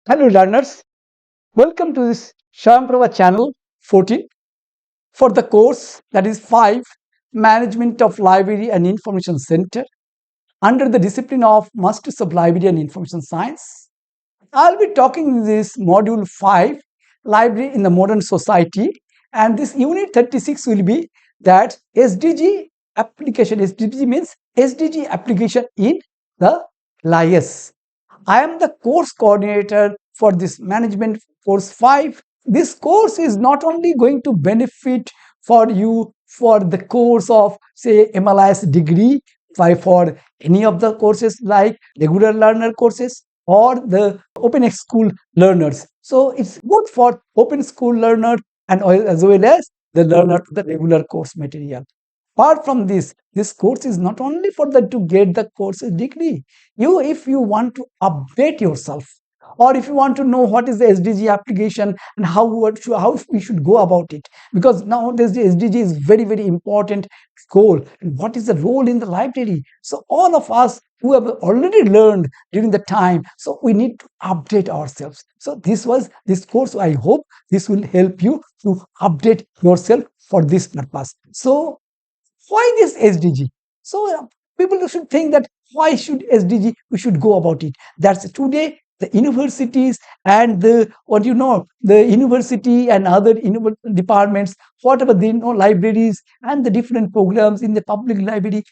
Hello learners, welcome to this Swayam Prabha channel 14 for the course that is 5 Management of Library and Information Center under the discipline of Masters of Library and Information Science. I'll be talking in this module 5 Library in the Modern Society, and this unit 36 will be that SDG application. SDG means SDG application in the LIS. I am the course coordinator for this management course 5. This course is not only going to benefit for you for the course of say MLIS degree for any of the courses like regular learner courses or the open school learners. So it's good for open school learner and as well as the learner to the regular course material. Apart from this course is not only for the to get the course's degree. If you want to update yourself, or if you want to know what is the SDG application and how we should go about it, because nowadays the SDG is very important goal. And what is the role in the library? So all of us who have already learned during the time, so we need to update ourselves. So this course. I hope this will help you to update yourself for this purpose. So why this SDG? So people should think that why should SDG we should go about it. That's today the universities and the university and other departments, whatever they know, libraries and the different programs in the public library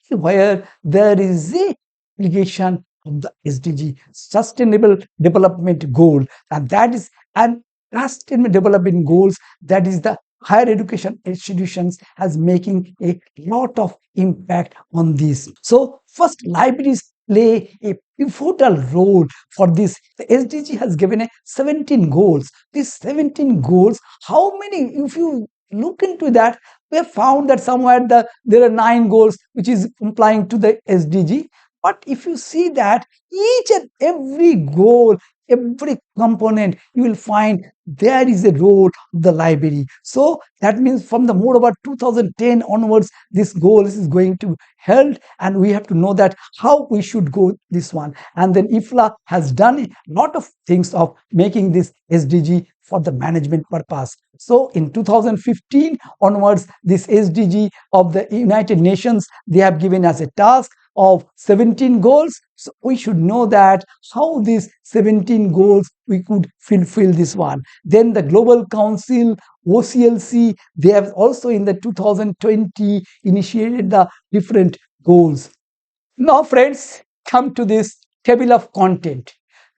where there is a application of the SDG, Sustainable Development Goal, and that is an Sustainable Development Goals, that is the higher education institutions has making a lot of impact on this. So first, libraries play a pivotal role for this. The SDG has given a 17 goals. These 17 goals, how many, if you look into that, we have found that somewhere there are 9 goals which is complying to the SDG. But if you see that each and every goal, every component, you will find there is a role of the library. So that means from the more about 2010 onwards, this goal is going to held, and we have to know that how we should go this one. And then IFLA has done a lot of things of making this SDG for the management purpose. So in 2015 onwards, this SDG of the United Nations, they have given us a task of 17 goals. So we should know that how these 17 goals we could fulfill this one. Then the Global Council, OCLC, they have also in the 2020 initiated the different goals. Now friends, come to this table of content.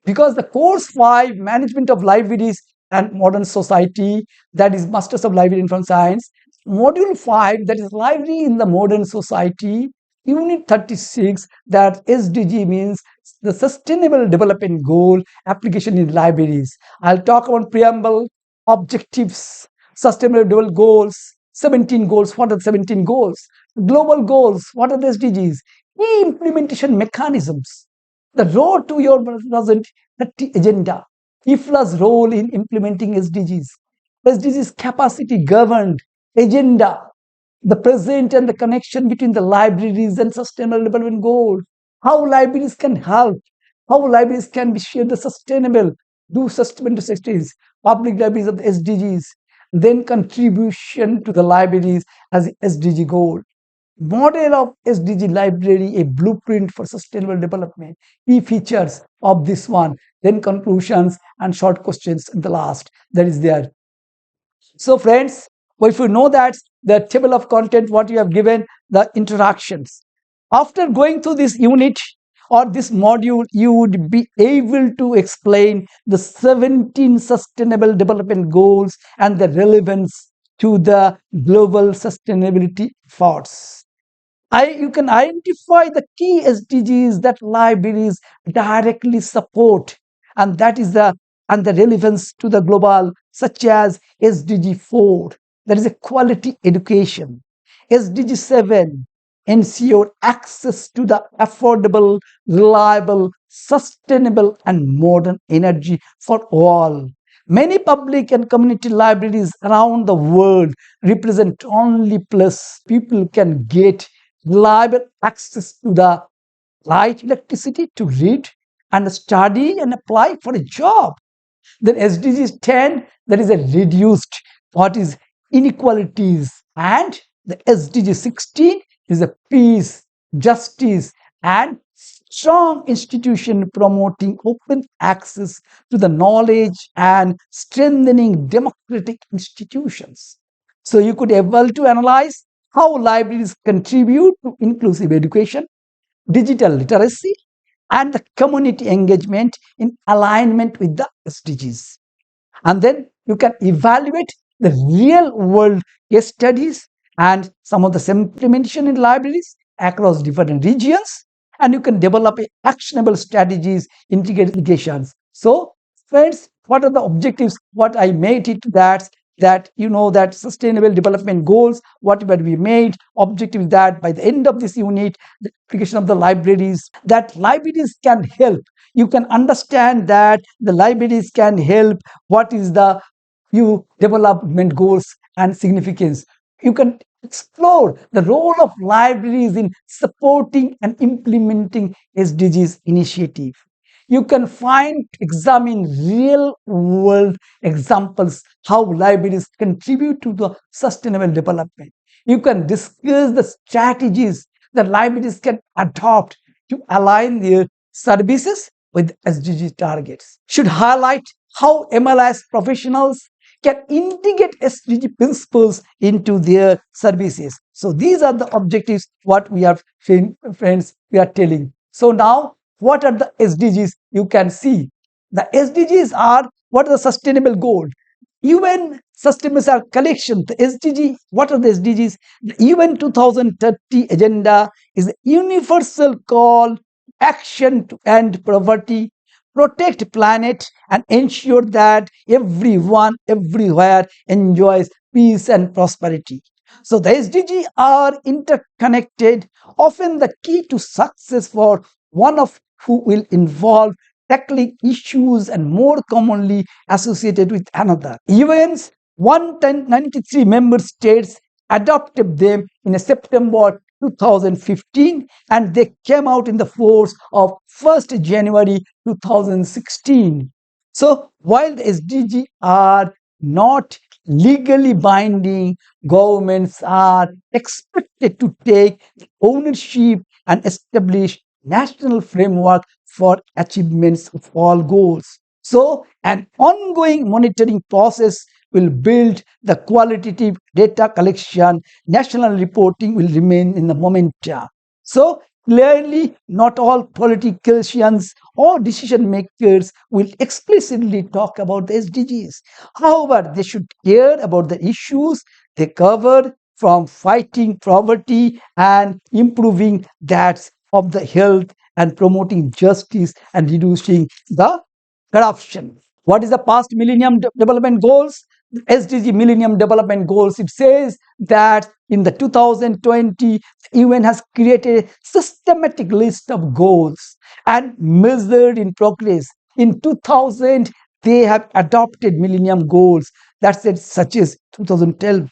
Because the course 5, Management of Libraries and Modern Society, that is Masters of Library and Information Science, Module 5, that is Library in the Modern Society, Unit 36, that SDG means the Sustainable Development Goal application in libraries. I'll talk about preamble, objectives, sustainable development goals, 17 goals. What are the 17 goals? Global goals. What are the SDGs? Key implementation mechanisms. The road to your 2030 agenda. IFLA's role in implementing SDGs. SDGs capacity governed agenda. The present and the connection between the libraries and sustainable development goals, how libraries can help, how libraries can be shared the sustainable, do sustainable success, public libraries of the SDGs, then contribution to the libraries as the SDG goal. Model of SDG library, a blueprint for sustainable development, key features of this one, then conclusions and short questions in the last, that is there. So friends, if you know that the table of content, what you have given, the interactions. After going through this unit or this module, you would be able to explain the 17 sustainable development goals and the relevance to the global sustainability efforts. You can identify the key SDGs that libraries directly support, and that is the and the relevance to the global, such as SDG 4, that is a quality education. SDG 7, ensure access to the affordable, reliable, sustainable, and modern energy for all. Many public and community libraries around the world represent only plus people can get reliable access to the light electricity to read and study and apply for a job. Then SDGs 10, that is a reduced what is inequalities, and the SDG 16 is a peace, justice, and strong institution promoting open access to the knowledge and strengthening democratic institutions. So you could able to analyze how libraries contribute to inclusive education, digital literacy, and the community engagement in alignment with the SDGs. And then you can evaluate the real world case studies and some of the implementation in libraries across different regions, and you can develop actionable strategies, integrations. So friends, what are the objectives? What I made it that you know that sustainable development goals, whatever we made, objective is that by the end of this unit, the application of the libraries, that libraries can help. You can understand that the libraries can help what is the you development goals and significance. You can explore the role of libraries in supporting and implementing SDGs initiative. You can examine real world examples how libraries contribute to the sustainable development. You can discuss the strategies that libraries can adopt to align their services with SDG targets. Should highlight how MLIS professionals can integrate SDG principles into their services. So these are the objectives what we are friends we are telling. So now what are the SDGs? You can see the SDGs are what are the sustainable goal. UN sustainable collection, the SDG, what are the SDGs? The UN 2030 agenda is a universal call action to end poverty, protect planet, and ensure that everyone everywhere enjoys peace and prosperity. So the SDG are interconnected, often the key to success for one of who will involve tackling issues and more commonly associated with another. UN's 193 member states adopted them in September 2015, and they came out in the force of 1st January 2016. So while the SDG are not legally binding, governments are expected to take ownership and establish national framework for achievements of all goals. So an ongoing monitoring process will build the qualitative data collection. National reporting will remain in the momentum. So clearly, not all politicians or decision makers will explicitly talk about the SDGs. However, they should care about the issues they cover, from fighting poverty and improving that of the health and promoting justice and reducing the corruption. What is the past Millennium Development Goals? The SDG Millennium Development Goals, it says that in the 2020, the UN has created a systematic list of goals and measured in progress. In 2000, they have adopted Millennium Goals, that's it, such as 2012.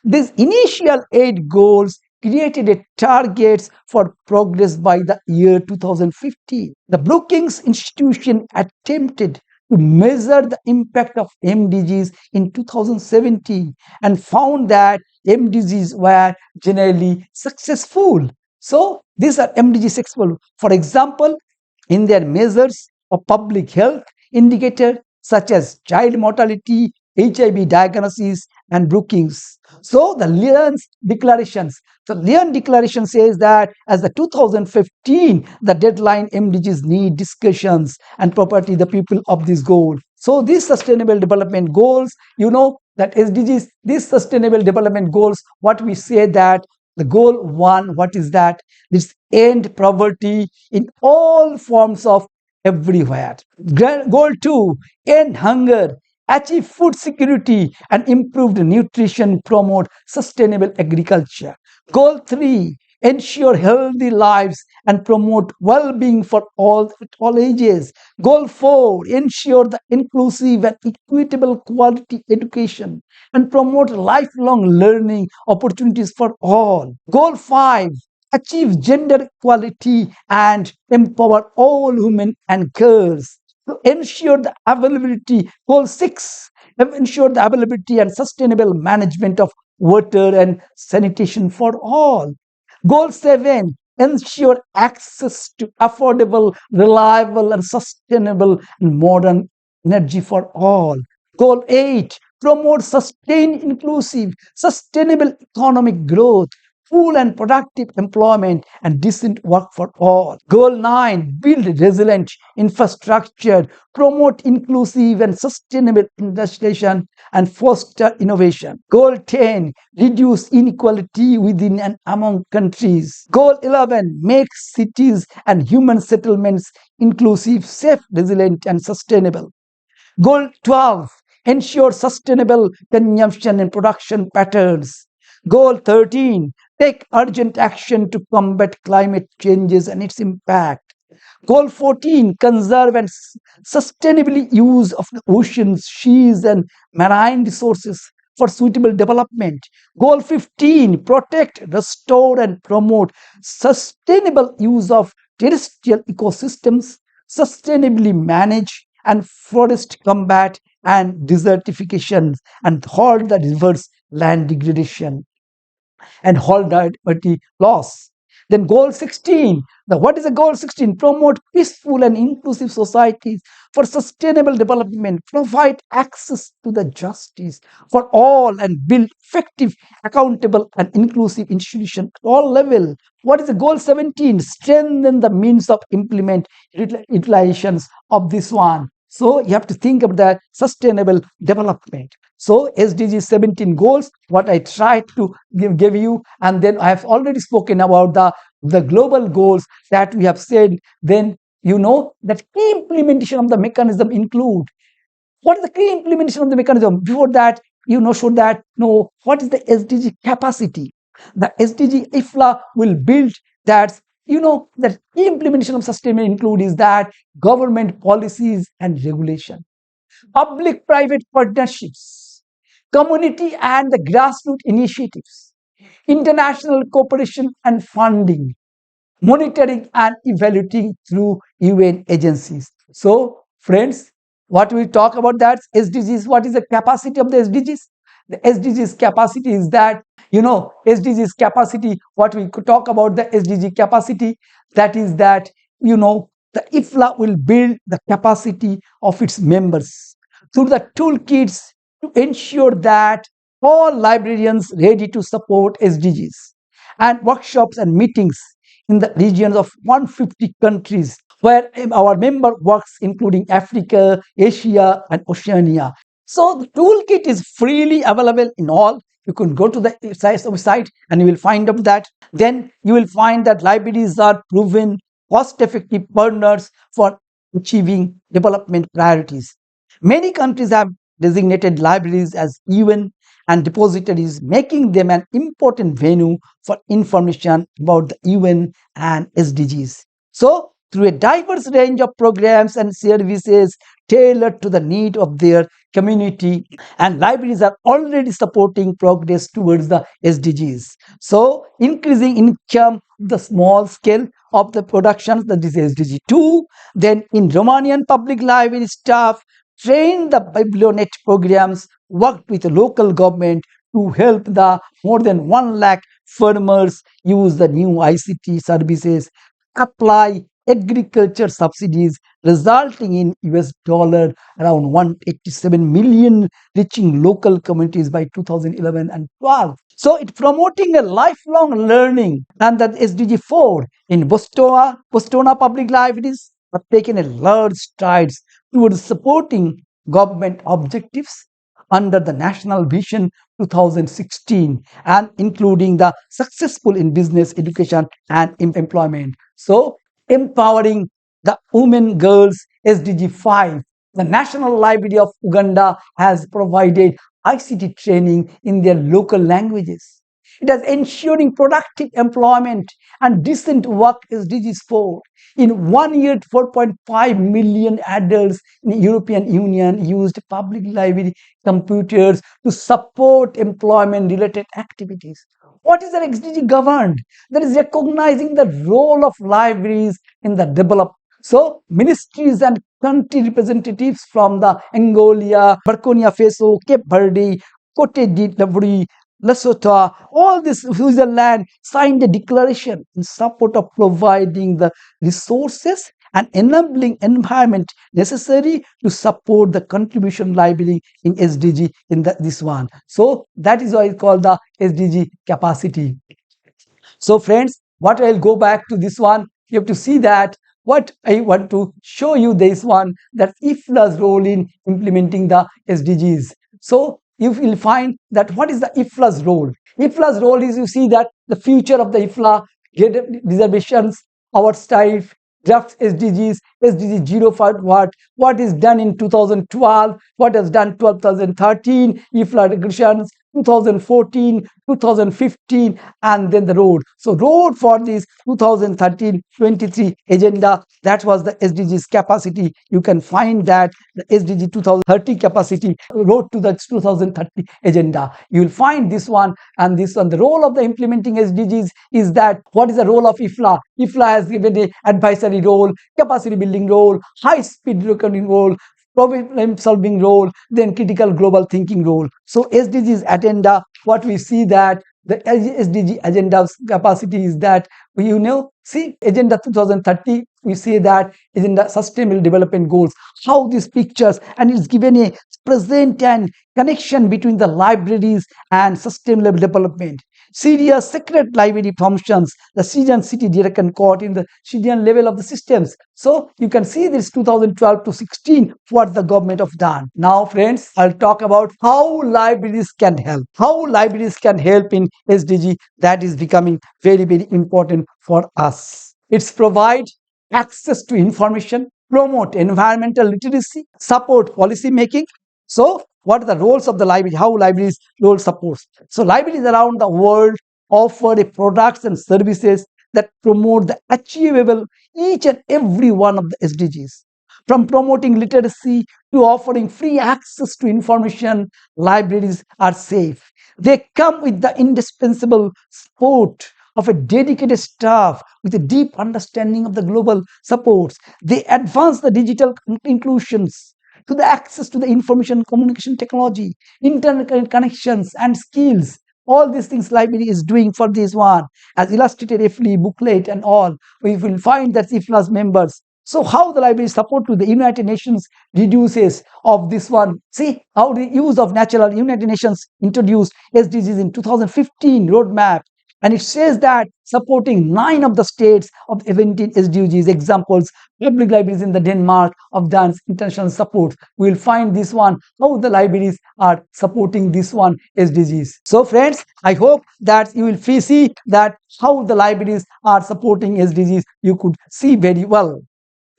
These initial 8 goals created a targets for progress by the year 2015. The Brookings Institution attempted to measure the impact of MDGs in 2017 and found that MDGs were generally successful. So these are MDGs successful. For example, in their measures of public health indicator such as child mortality, HIV diagnosis, and Brookings. So the Lyon's declarations. The Lyon Declaration says that as the 2015, the deadline MDGs need discussions and property the people of this goal. So these sustainable development goals, you know that SDGs, these sustainable development goals, what we say that the goal 1, what is that? This end poverty in all forms of everywhere. Goal 2, end hunger, achieve food security and improved nutrition, promote sustainable agriculture. Goal 3, ensure healthy lives and promote well-being for all at all ages. Goal 4, ensure the inclusive and equitable quality education and promote lifelong learning opportunities for all. Goal 5, achieve gender equality and empower all women and girls. To ensure the availability, goal 6, ensure the availability and sustainable management of water and sanitation for all. Goal 7, ensure access to affordable, reliable, and sustainable and modern energy for all. Goal 8, promote sustained, inclusive, sustainable economic growth, full and productive employment, and decent work for all. Goal 9, build resilient infrastructure, promote inclusive and sustainable industrialization, and foster innovation. Goal 10, reduce inequality within and among countries. Goal 11, make cities and human settlements inclusive, safe, resilient, and sustainable. Goal 12, ensure sustainable consumption and production patterns. Goal 13, take urgent action to combat climate changes and its impact. Goal 14, conserve and sustainably use of the oceans, seas, and marine resources for suitable development. Goal 15, protect, restore, and promote sustainable use of terrestrial ecosystems, sustainably manage and forest combat and desertification, and halt the reverse land degradation and halt diversity loss. Then goal 16, what is the goal 16? Promote peaceful and inclusive societies for sustainable development, provide access to the justice for all, and build effective, accountable, and inclusive institutions at all levels. What is the goal 17? Strengthen the means of implement utilizations of this one. So you have to think of the sustainable development. So SDG 17 goals, what I tried to give you, and then I have already spoken about the global goals that we have said. Then you know that key implementation of the mechanism include. What is the key implementation of the mechanism? Before that, should that know what is the SDG capacity. The SDG IFLA will build that. That key implementation of sustainable include is that government policies and regulation, public-private partnerships, community and the grassroots initiatives, international cooperation and funding, monitoring and evaluating through UN agencies. So, friends, what we talk about that SDGs, what is the capacity of the SDGs? The SDGs capacity is that, SDGs capacity, what we could talk about the SDG capacity, that is that, the IFLA will build the capacity of its members through the toolkits to ensure that all librarians ready to support SDGs and workshops and meetings in the regions of 150 countries where our member works, including Africa, Asia, and Oceania. So the toolkit is freely available in all. You can go to the site and you will find out that. Then you will find that libraries are proven cost-effective partners for achieving development priorities. Many countries have designated libraries as UN and depositories, making them an important venue for information about the UN and SDGs. So, through a diverse range of programs and services tailored to the need of their community, and libraries are already supporting progress towards the SDGs. So, increasing income, the small scale of the productions, that is SDG 2. Then in Romanian public library staff, trained the biblionet programs, worked with the local government to help the more than 1 lakh farmers use the new ICT services, apply agriculture subsidies, resulting in US dollar around 187 million, reaching local communities by 2011 and 12. So it's promoting a lifelong learning, and that SDG 4 in Bostona public libraries have taken a large strides towards supporting government objectives under the National Vision 2016 and including the successful in business, education, and employment. So, empowering The Women Girls SDG 5. The National Library of Uganda has provided ICT training in their local languages. It has ensuring productive employment and decent work SDGs 4. In 1 year, 4.5 million adults in the European Union used public library computers to support employment-related activities. What is the SDG governed? That is recognizing the role of libraries in the development. So, ministries and country representatives from the Angola, Burkina Faso, Cape Verde, Cote d'Ivoire, Lesotho, all this Switzerland signed a declaration in support of providing the resources and enabling environment necessary to support the contribution library in SDG in this one. So that is why it's called the SDG capacity. So friends, what I'll go back to this one, you have to see that what I want to show you this one, that IFLA's role in implementing the SDGs. So you will find that what is the IFLA's role? IFLA's role is, you see that the future of the IFLA, reservations, our style, draft SDGs, SDG 05, what is done in 2012, what has done 2013, IFLA regulations, 2014, 2015, and then the road. So road for this 2013-23 agenda, that was the SDGs capacity. You can find that the SDG 2030 capacity, road to the 2030 agenda. You will find this one and this one. The role of the implementing SDGs is that, what is the role of IFLA? IFLA has given an advisory role, capacity building role, high speed recording role, problem solving role, then critical global thinking role. So SDGs agenda, what we see that the SDG agenda's capacity is that, see agenda 2030, we say that agenda sustainable development goals, how these pictures, and it's given a present and connection between the libraries and sustainable development. Syria secret library functions, the Syrian city direction caught in the Syrian level of the systems. So you can see this 2012 to 16, what the government have done. Now friends, I'll talk about how libraries can help. How libraries can help in SDG, that is becoming very, very important for us. It's provide access to information, promote environmental literacy, support policy making. So what are the roles of the library? How libraries role supports? So libraries around the world offer products and services that promote the achievable each and every one of the SDGs. From promoting literacy to offering free access to information, libraries are safe. They come with the indispensable support of a dedicated staff with a deep understanding of the global supports. They advance the digital inclusions to the access to the information communication technology, internet connections and skills. All these things library is doing for this one, as illustrated IFLA booklet and all. We will find that IFLA's members. So how the library support to the United Nations reduces of this one. See how the use of natural United Nations introduced SDGs in 2015 roadmap. And it says that supporting 9 of the states of 17 SDGs. Examples, public libraries in the Denmark of dance international support. We will find this one, how the libraries are supporting this one SDGs. So friends, I hope that you will see that how the libraries are supporting SDGs. You could see very well.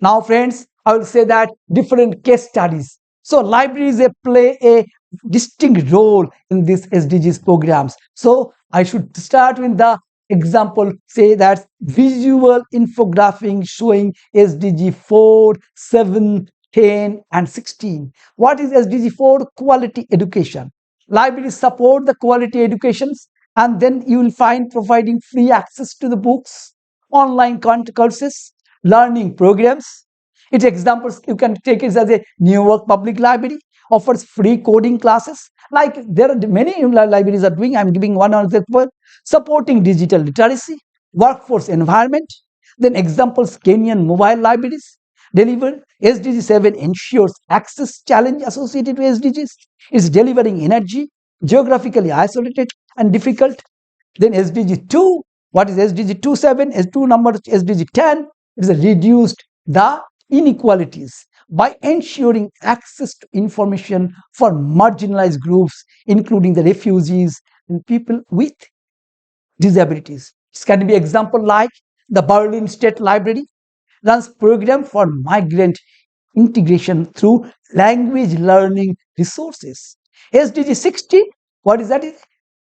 Now friends, I will say that different case studies. So libraries play a distinct role in these SDGs programs. So I should start with the example, say that visual infographic showing SDG 4, 7, 10 and 16. What is SDG 4? Quality education. Libraries support the quality educations, and then you will find providing free access to the books, online courses, learning programs. Its examples, you can take it as a New York Public Library offers free coding classes. Like there are many libraries are doing. I'm giving one example. Supporting digital literacy, workforce environment. Then examples, Kenyan mobile libraries delivered. SDG 7 ensures access challenge associated with SDGs. It's delivering energy, geographically isolated and difficult. Then SDG 2, what is SDG 27? S2 number SDG 10 is reduced the inequalities by ensuring access to information for marginalized groups, including the refugees and people with disabilities. This can be example like the Berlin State Library. runs program for migrant integration through language learning resources. SDG 60, what is that?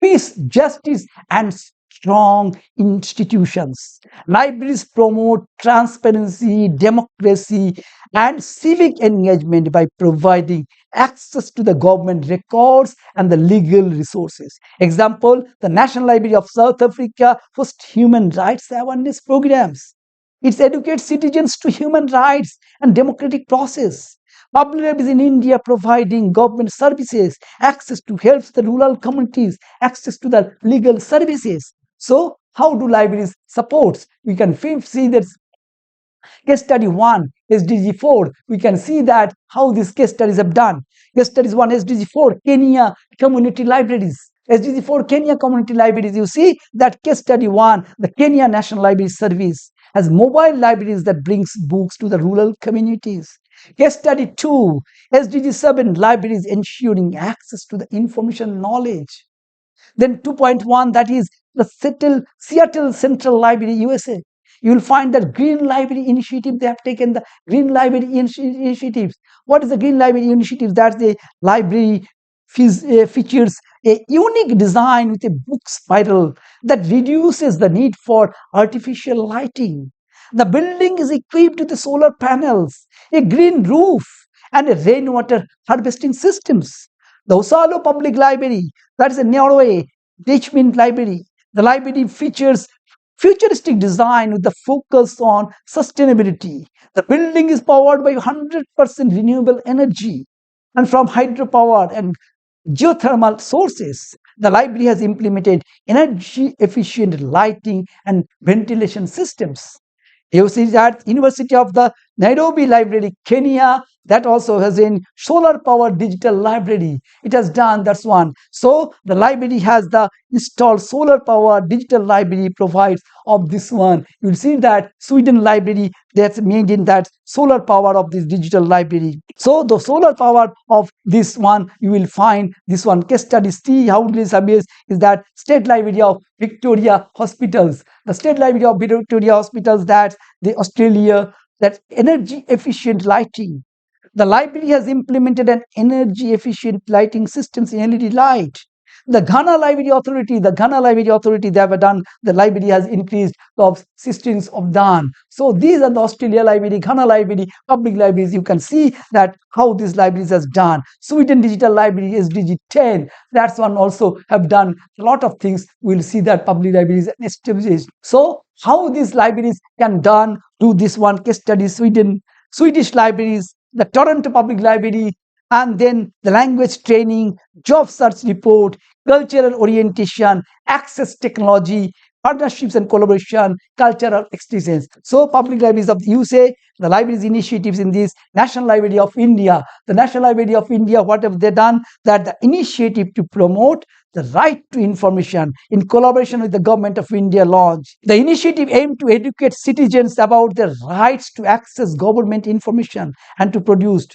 Peace, justice, and strong institutions. Libraries promote transparency, democracy, and civic engagement by providing access to the government records and the legal resources. Example, the National Library of South Africa hosts human rights awareness programs. It educates citizens to human rights and democratic process. Public libraries in India providing government services, access to help the rural communities, access to the legal services. So, how do libraries support? We can see that case study 1, SDG 4, we can see that how these case studies have done. Case studies 1, SDG 4, Kenya community libraries. SDG 4, Kenya community libraries. You see that case study 1, the Kenya National Library Service has mobile libraries that brings books to the rural communities. Case study 2, SDG 7, libraries ensuring access to the information knowledge. Then 2.1, that is the Seattle Central Library, USA. You will find that Green Library Initiative, they have taken the Green Library Initiatives. What is the Green Library Initiative? That's the library features a unique design with a book spiral that reduces the need for artificial lighting. The building is equipped with the solar panels, a green roof, and a rainwater harvesting systems. The Osalo Public Library, that is a Norway, Dutchman Library. The library features futuristic design with the focus on sustainability. The building is powered by 100% renewable energy and from hydropower and geothermal sources. The library has implemented energy efficient lighting and ventilation systems. You see that University of the Nairobi Library, Kenya, that also has a solar powered digital library. It has done, that's one. So the library has the installed solar powered digital library provides of this one. You will see that Sweden library that's made in that solar power of this digital library. So the solar power of this one, you will find this one. Case study C, how this appears is that State Library of Victoria Hospitals. The State Library of Victoria Hospitals, that's the Australia, that energy efficient lighting. The library has implemented an energy efficient lighting systems in LED light. The Ghana Library Authority, they have done, the library has increased of systems of done. So these are the Australia Library, Ghana Library, public libraries. You can see that how these libraries has done. Sweden Digital Library, SDG 10, that's one also have done a lot of things. We'll see that public libraries established. So how these libraries can done, do this one case study, Swedish libraries, the Toronto Public Library, and then the language training, job search report, cultural orientation, access technology, partnerships and collaboration, cultural exchange. So public libraries of the USA, the libraries initiatives in this National Library of India. The National Library of India, what have they done? That the initiative to promote the right to information in collaboration with the government of India launched. The initiative aimed to educate citizens about their rights to access government information and to produce.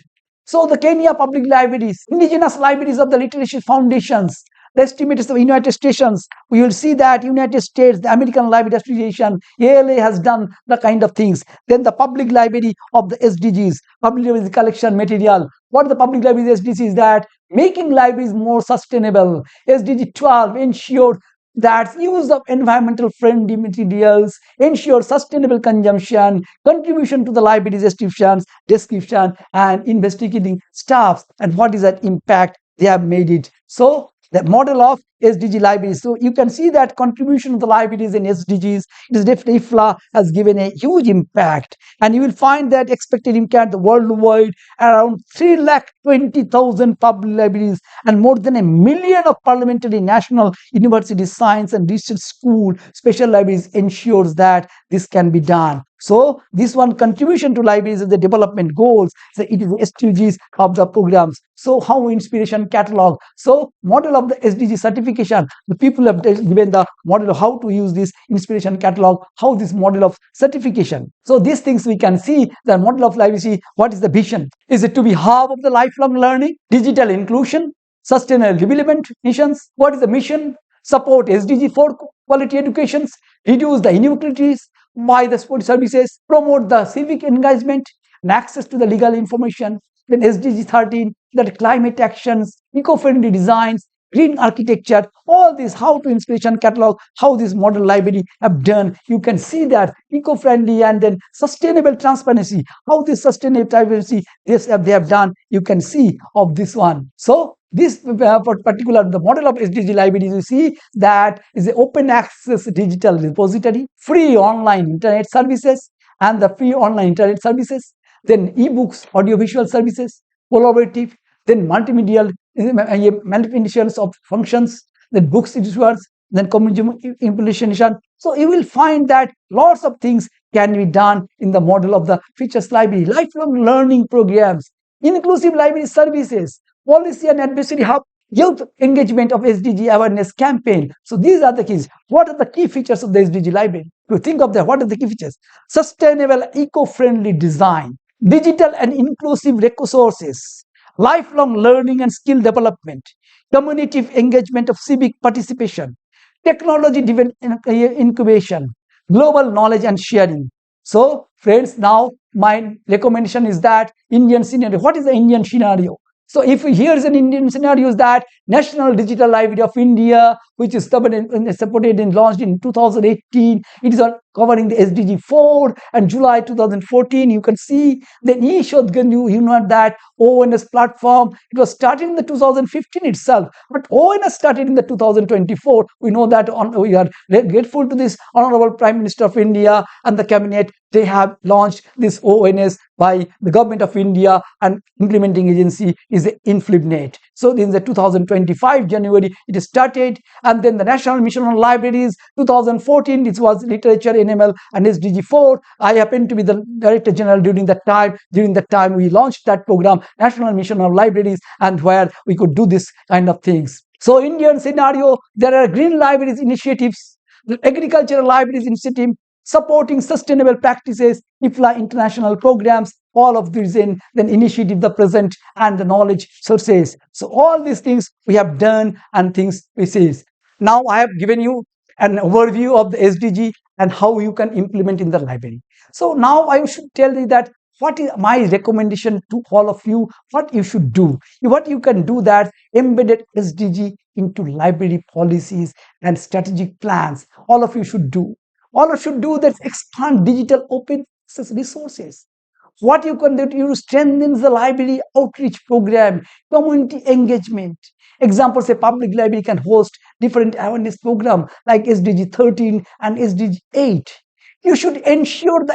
So the Kenya Public Libraries, indigenous libraries of the literacy foundations, the estimates of the United States, we will see that United States, the American Library Association, ALA has done the kind of things. Then the public library of the SDGs, public library collection material. What the public library SDGs is that making libraries more sustainable. SDG 12 ensure that use of environmental friendly materials, ensure sustainable consumption, contribution to the library's description and investigating staffs, and what is that impact they have made it. So the model of SDG libraries. So you can see that contribution of the libraries in SDGs, it is definitely IFLA has given a huge impact. And you will find that expected impact worldwide around 320,000 public libraries and more than 1 million of parliamentary national universities, science and research school, special libraries ensures that this can be done. So this one contribution to libraries is the development goals. So it is the SDGs of the programs. So how inspiration catalog. So model of the SDG certification. The people have given the model of how to use this inspiration catalog, how this model of certification. So these things we can see the model of library. What is the vision? Is it to be hub of the lifelong learning, digital inclusion, sustainable development missions? What is the mission? Support SDG 4 quality educations, reduce the inequalities, by the support services, promote the civic engagement and access to the legal information. Then SDG 13, that climate actions, eco-friendly designs, green architecture, all this, how to inspiration catalog, how this model library have done. You can see that eco-friendly and then sustainable transparency, how this sustainable transparency they have done. You can see of this one. So this particular the model of SDG libraries, you see that is an open access digital repository, free online internet services, and the free online internet services, then ebooks, audiovisual services, collaborative, then multimedia manipulations of functions, then books issuers, then community implementation. So you will find that lots of things can be done in the model of the features library, lifelong learning programs, inclusive library services, policy and advisory hub, youth engagement of SDG awareness campaign. So these are the keys. What are the key features of the SDG library? To think of that, what are the key features? Sustainable, eco-friendly design, digital and inclusive resources, lifelong learning and skill development, community engagement of civic participation, technology-driven incubation, global knowledge and sharing. So, friends, now my recommendation is that Indian scenario. What is the Indian scenario? So if here's an Indian scenario, is that National Digital Library of India, which is supported and launched in 2018, it is covering the SDG 4 and July 2014. You can see then you know that ONS platform, it was started in the 2015 itself, but ONS started in the 2024. We know that we are grateful to this Honorable Prime Minister of India and the Cabinet. They have launched this ONS by the Government of India, and implementing agency is the IFLA. So in the 2025 January it started, and then the National Mission on Libraries 2014, this was literature, NML and SDG 4. I happened to be the Director General during that time. During that time we launched that program, National Mission on Libraries, and where we could do this kind of things. So Indian scenario, there are green libraries initiatives, the agricultural libraries initiative, supporting sustainable practices, IFLA international programs, all of these in then initiative, the present and the knowledge sources. So all these things we have done and things we see. Now I have given you an overview of the SDG and how you can implement in the library. So now I should tell you that what is my recommendation to all of you, what you should do. What you can do that embedded SDG into library policies and strategic plans. All of you should do. All you should do that expand digital open access resources. What you can do, you strengthen the library outreach program, community engagement. Examples, a public library can host different awareness program like SDG 13 and SDG 8. You should ensure the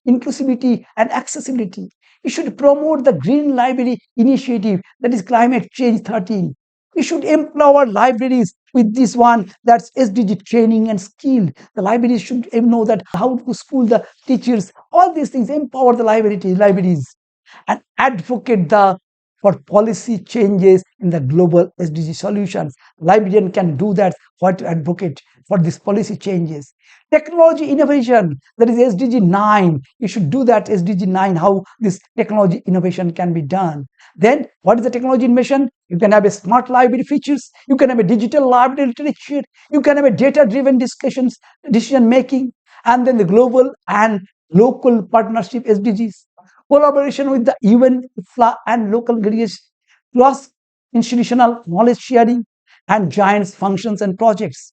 inclusivity and accessibility. You should promote the Green Library Initiative, that is Climate Change 13. We should empower libraries with this one, that's SDG training and skill. The libraries should know that how to school the teachers. All these things empower the libraries and advocate for policy changes in the global SDG solutions. Librarian can do that, what to advocate for these policy changes. Technology innovation, that is SDG 9. You should do that SDG 9, how this technology innovation can be done. Then what is the technology innovation? You can have a smart library features, you can have a digital library literature, you can have a data-driven decision making, and then the global and local partnership SDGs. Collaboration with the UN, IFLA and local areas, plus institutional knowledge sharing and giants functions and projects.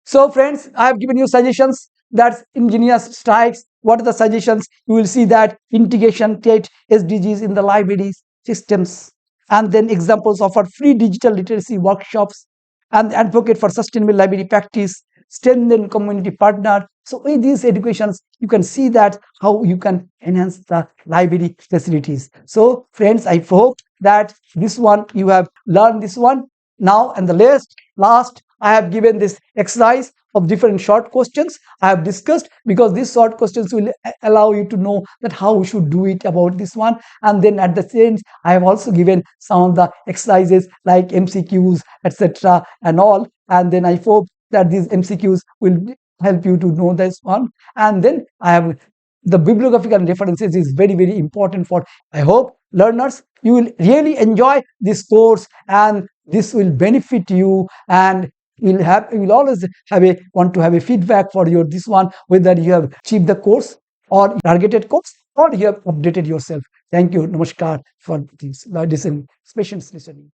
So friends, I have given you suggestions. That's ingenious strikes. What are the suggestions? You will see that integration SDGs in the libraries systems, and then examples offer free digital literacy workshops, and advocate for sustainable library practice, strengthen community partner. So in these educations, you can see that how you can enhance the library facilities. So friends, I hope that this one you have learned this one now. And the last I have given this exercise of different short questions I have discussed, because these short questions will allow you to know that how we should do it about this one. And then at the same, I have also given some of the exercises like MCQs, etc. and all. And then I hope that these MCQs will help you to know this one. And then I have the bibliographical references is very, very important for, I hope, learners. You will really enjoy this course and this will benefit you, and will always want to have a feedback for your this one, whether you have achieved the course or targeted course, or you have updated yourself. Thank you. Namaskar for this patience listening.